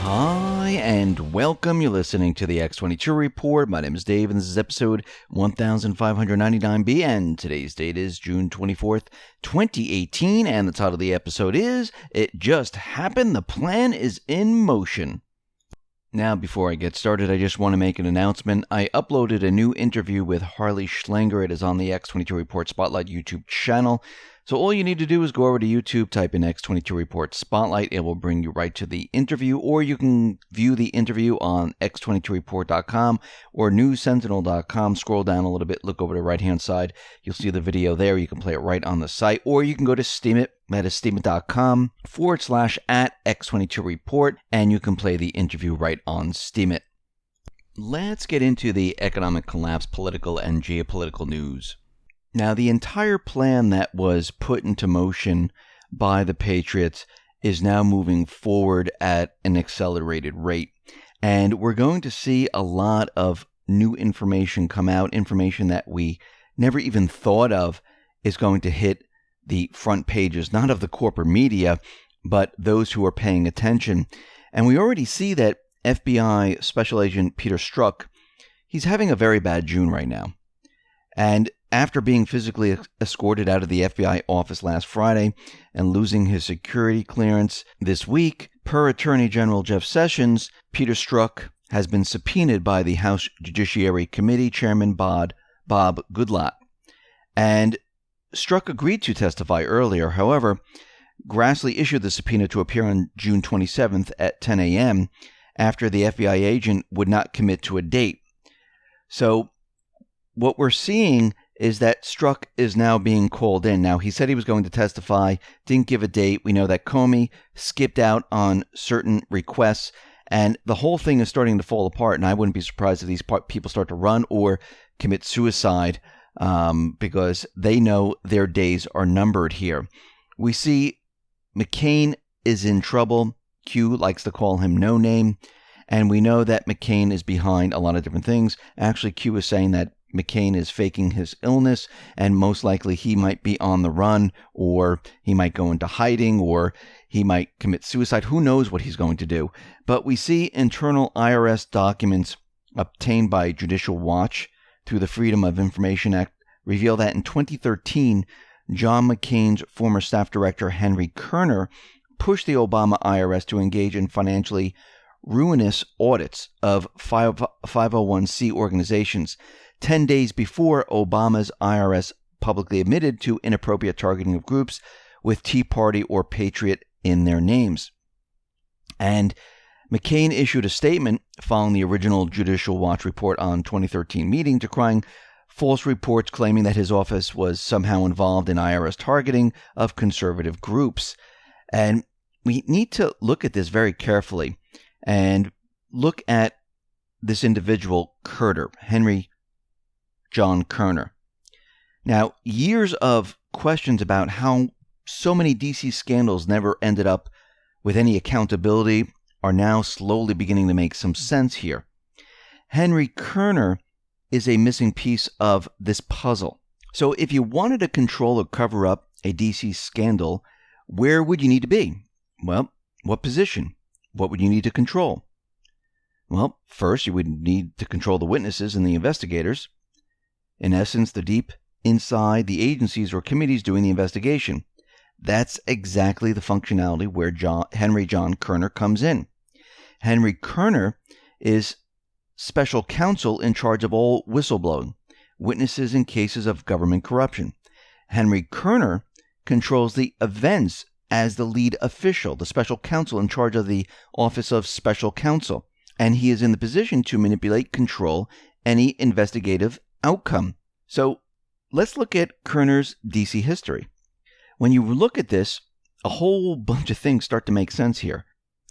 Hi, and welcome. You're listening to the X22 Report. My name is Dave, and this is episode 1599B, and today's date is June 24th, 2018, and the title of the episode is, It Just Happened, the Plan is in Motion. Now, before I get started, I just want to make an announcement. I uploaded a new interview with Harley Schlanger. It is on the X22 Report Spotlight YouTube channel. So all you need to do is go over to YouTube, type in X22 Report Spotlight. It will bring you right to the interview, or you can view the interview on X22Report.com or NewsSentinel.com. Scroll down a little bit, look over the right-hand side. You'll see the video there. You can play it right on the site, or you can go to Steemit. That is steemit.com/@X22Report, and you can play the interview right on Steemit. Let's get into the economic collapse, political and geopolitical news. Now, the entire plan that was put into motion by the Patriots is now moving forward at an accelerated rate. And we're going to see a lot of new information come out, information that we never even thought of is going to hit the front pages, not of the corporate media, but those who are paying attention. And we already see that FBI Special Agent Peter Strzok, he's having a very bad June right now. And after being physically escorted out of the FBI office last Friday and losing his security clearance this week, per Attorney General Jeff Sessions, Peter Strzok has been subpoenaed by the House Judiciary Committee Chairman Bob Goodlatte. And Strzok agreed to testify earlier. However, Grassley issued the subpoena to appear on June 27th at 10 a.m. after the FBI agent would not commit to a date. So what we're seeing is that Strzok is now being called in. Now, he said he was going to testify, didn't give a date. We know that Comey skipped out on certain requests, and the whole thing is starting to fall apart, and I wouldn't be surprised if these people start to run or commit suicide because they know their days are numbered here. We see McCain is in trouble. Q likes to call him No Name, and we know that McCain is behind a lot of different things. Actually, Q is saying that McCain is faking his illness, and most likely he might be on the run, or he might go into hiding, or he might commit suicide. Who knows what he's going to do? But we see internal IRS documents obtained by Judicial Watch through the Freedom of Information Act reveal that in 2013, John McCain's former staff director, Henry Kerner, pushed the Obama IRS to engage in financially ruinous audits of 501c organizations 10 days before Obama's IRS publicly admitted to inappropriate targeting of groups with Tea Party or Patriot in their names. And McCain issued a statement following the original Judicial Watch report on 2013 meeting, decrying false reports claiming that his office was somehow involved in IRS targeting of conservative groups. And we need to look at this very carefully and look at this individual, Henry John Kerner. Now, years of questions about how so many DC scandals never ended up with any accountability are now slowly beginning to make some sense here. Henry Kerner is a missing piece of this puzzle. So if you wanted to control or cover up a DC scandal, where would you need to be? Well, what position? What would you need to control? Well, first you would need to control the witnesses and the investigators. In essence, the deep inside the agencies or committees doing the investigation. That's exactly the functionality where Henry John Kerner comes in. Henry Kerner is special counsel in charge of all whistleblowing, witnesses in cases of government corruption. Henry Kerner controls the events as the lead official, the special counsel in charge of the Office of Special Counsel, and he is in the position to manipulate, control any investigative outcome. So let's look at Kerner's DC history. When you look at this, a whole bunch of things start to make sense here.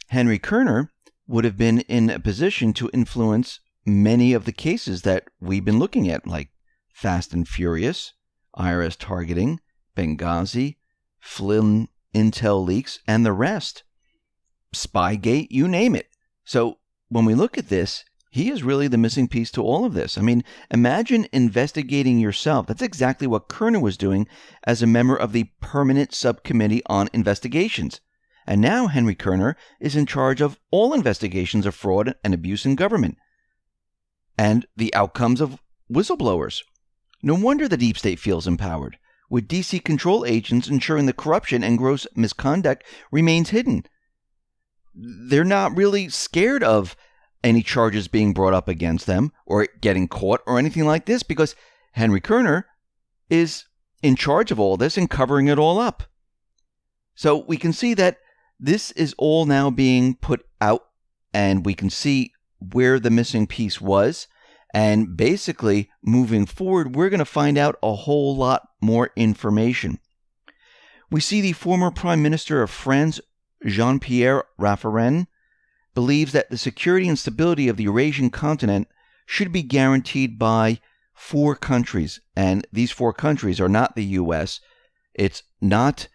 Henry Kerner would have been in a position to influence many of the cases that we've been looking at, like Fast and Furious, IRS targeting, Benghazi, Flynn intel leaks, and the rest. Spygate, you name it. So when we look at this, he is really the missing piece to all of this. I mean, imagine investigating yourself. That's exactly what Kerner was doing as a member of the Permanent Subcommittee on Investigations. And now Henry Kerner is in charge of all investigations of fraud and abuse in government and the outcomes of whistleblowers. No wonder the deep state feels empowered, with DC control agents ensuring the corruption and gross misconduct remains hidden. They're not really scared of any charges being brought up against them or getting caught or anything like this, because Henry Kerner is in charge of all this and covering it all up. So we can see that this is all now being put out, and we can see where the missing piece was. And basically, moving forward, we're going to find out a whole lot more information. We see the former Prime Minister of France, Jean-Pierre Raffarin, believes that the security and stability of the Eurasian continent should be guaranteed by 4 countries. And these 4 countries are not the US, it's not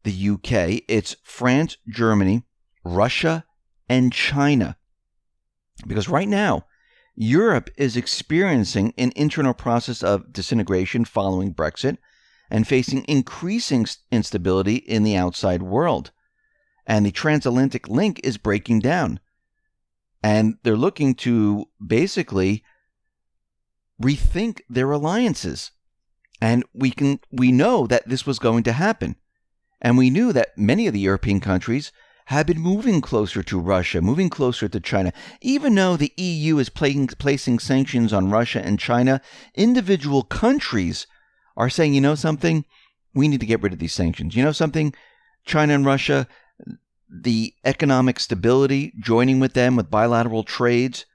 the UK, it's France, Germany, Russia, and China. Because right now, Europe is experiencing an internal process of disintegration following Brexit and facing increasing instability in the outside world. And the transatlantic link is breaking down. And they're looking to basically rethink their alliances. And we know that this was going to happen. And we knew that many of the European countries have been moving closer to Russia, moving closer to China. Even though the EU is placing sanctions on Russia and China, individual countries are saying, you know something, we need to get rid of these sanctions. You know something, China and Russia, the economic stability, joining with them with bilateral trades,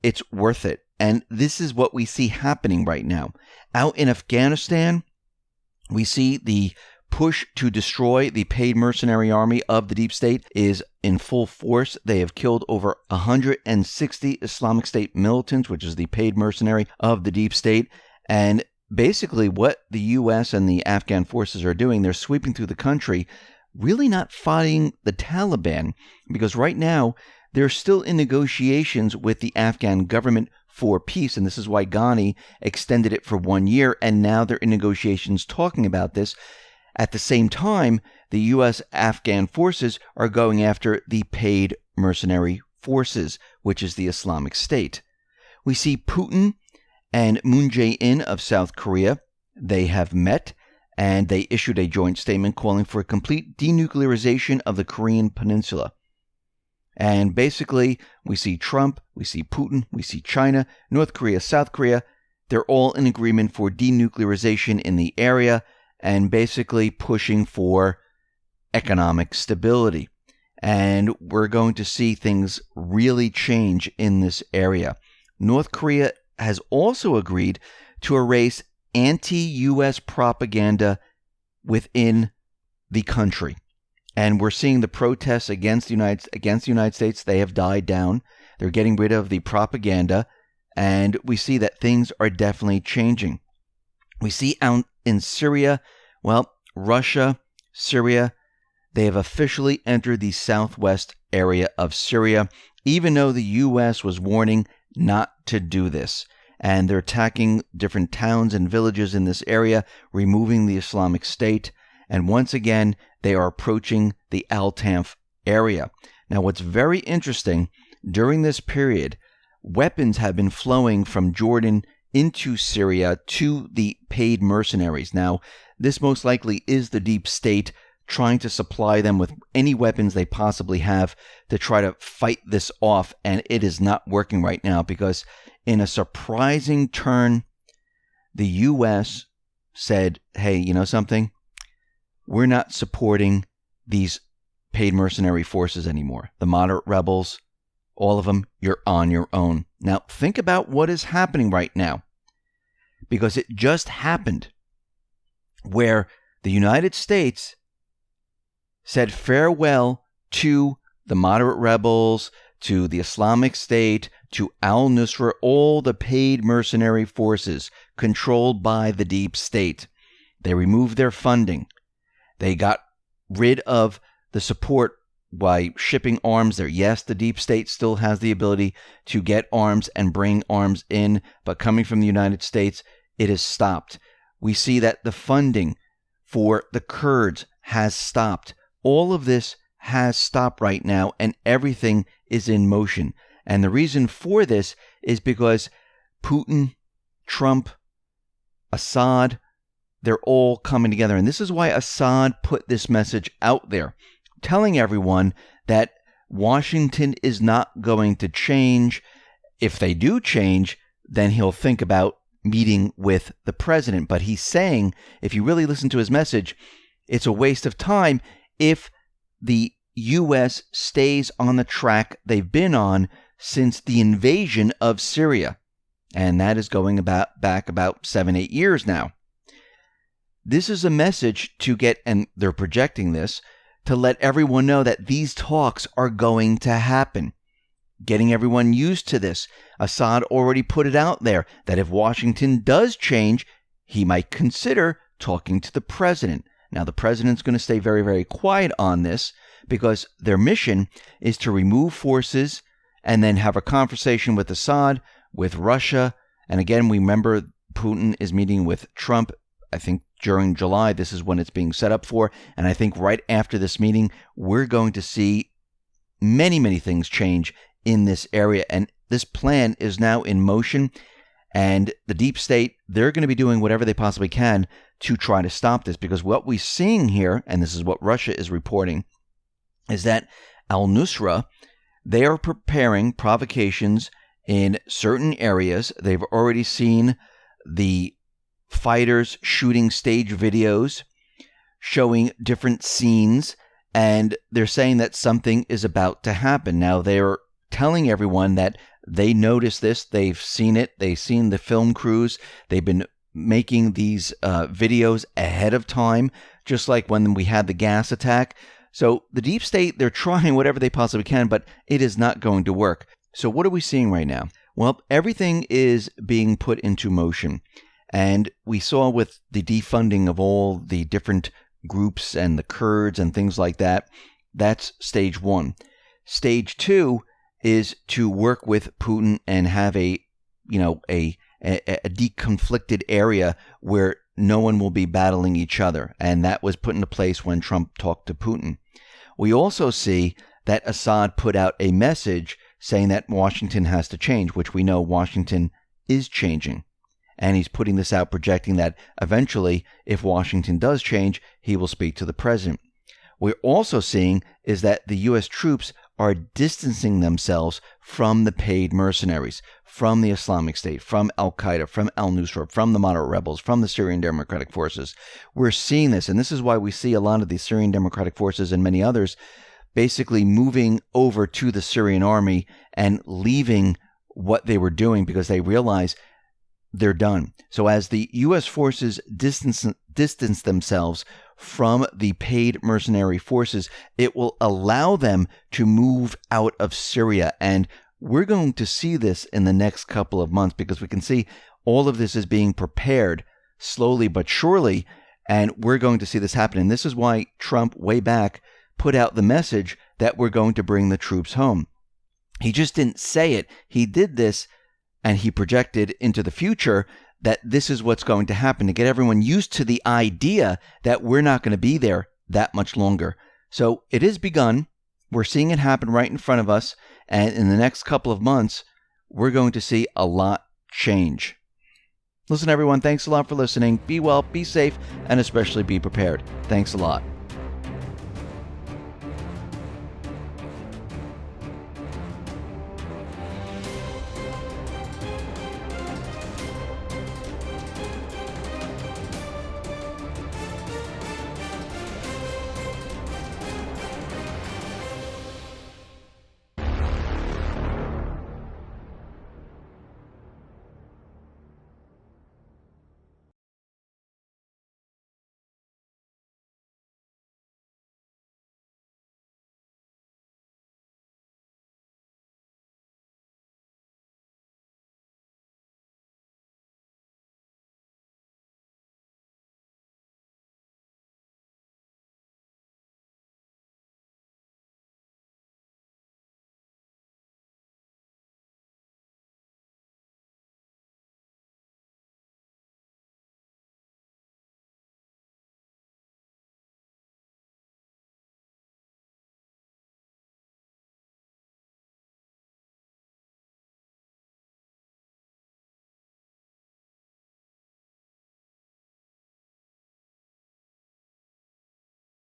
it's worth it. And this is what we see happening right now. Out in Afghanistan, we see the push to destroy the paid mercenary army of the deep state is in full force. They have killed over 160 Islamic State militants, which is the paid mercenary of the deep state. And basically what the U.S. and the Afghan forces are doing, they're sweeping through the country, really not fighting the Taliban, because right now they're still in negotiations with the Afghan government for peace. And this is why Ghani extended it for 1 year. And now they're in negotiations talking about this. At the same time, the U.S. Afghan forces are going after the paid mercenary forces, which is the Islamic State. We see Putin and Moon Jae-in of South Korea. They have met, and they issued a joint statement calling for a complete denuclearization of the Korean Peninsula. And basically, we see Trump, we see Putin, we see China, North Korea, South Korea. They're all in agreement for denuclearization in the area, and basically pushing for economic stability. And we're going to see things really change in this area. North Korea has also agreed to erase anti-U.S. propaganda within the country. And we're seeing the protests against the United States, they have died down. They're getting rid of the propaganda, and we see that things are definitely changing. We see out in Syria, well, Russia, Syria, they have officially entered the southwest area of Syria, even though the U.S. was warning not to do this. And they're attacking different towns and villages in this area, removing the Islamic State. And once again, they are approaching the Al-Tanf area. Now, what's very interesting, during this period, weapons have been flowing from Jordan into Syria to the paid mercenaries. Now, this most likely is the deep state trying to supply them with any weapons they possibly have to try to fight this off, and it is not working right now because in a surprising turn, the U.S. said, hey, you know something? We're not supporting these paid mercenary forces anymore. The moderate rebels, all of them, you're on your own. Now, think about what is happening right now, because it just happened where the United States said farewell to the moderate rebels, to the Islamic State, to al-Nusra, all the paid mercenary forces controlled by the deep state. They removed their funding. They got rid of the support by shipping arms there. Yes, the deep state still has the ability to get arms and bring arms in, but coming from the United States, it has stopped. We see that the funding for the Kurds has stopped. All of this has stopped right now, and everything is in motion. And the reason for this is because Putin, Trump, Assad, they're all coming together. And this is why Assad put this message out there, telling everyone that Washington is not going to change. If they do change, then he'll think about meeting with the president. But he's saying, if you really listen to his message, it's a waste of time if the U.S. stays on the track they've been on since the invasion of Syria. And that is going back about 7-8 years now. This is a message to get, and they're projecting this, to let everyone know that these talks are going to happen. Getting everyone used to this. Assad already put it out there that if Washington does change, he might consider talking to the president. Now, the president's going to stay very, very quiet on this because their mission is to remove forces and then have a conversation with Assad, with Russia. And again, we remember Putin is meeting with Trump, I think during July. This is when it's being set up for. And I think right after this meeting, we're going to see many, many things change in this area. And this plan is now in motion. And the deep state, they're going to be doing whatever they possibly can to try to stop this. Because what we're seeing here, and this is what Russia is reporting, is that al-Nusra, they are preparing provocations in certain areas. They've already seen the fighters shooting stage videos showing different scenes, and they're saying that something is about to happen. Now, they're telling everyone that they noticed this, they've seen it, they've seen the film crews, they've been making these videos ahead of time, just like when we had the gas attack. So the deep state, they're trying whatever they possibly can, but it is not going to work. So what are we seeing right now? Well, everything is being put into motion. And we saw with the defunding of all the different groups and the Kurds and things like that, that's stage one. Stage two is to work with Putin and have a deconflicted area where no one will be battling each other. And that was put into place when Trump talked to Putin. We also see that Assad put out a message saying that Washington has to change, which we know Washington is changing. And he's putting this out, projecting that eventually, if Washington does change, he will speak to the president. We're also seeing is that the U.S. troops are distancing themselves from the paid mercenaries, from the Islamic State, from Al-Qaeda, from al-Nusra, from the moderate rebels, from the Syrian Democratic Forces. We're seeing this, and this is why we see a lot of the Syrian Democratic Forces and many others basically moving over to the Syrian army and leaving what they were doing because they realize they're done. So as the U.S. forces distance themselves from the paid mercenary forces, it will allow them to move out of Syria. And we're going to see this in the next couple of months because we can see all of this is being prepared slowly but surely. And we're going to see this happen. And this is why Trump, way back, put out the message that we're going to bring the troops home. He just didn't say it. He did this, and he projected into the future that this is what's going to happen to get everyone used to the idea that we're not going to be there that much longer. So it is begun. We're seeing it happen right in front of us. And in the next couple of months, we're going to see a lot change. Listen, everyone, thanks a lot for listening. Be well, be safe, and especially be prepared. Thanks a lot.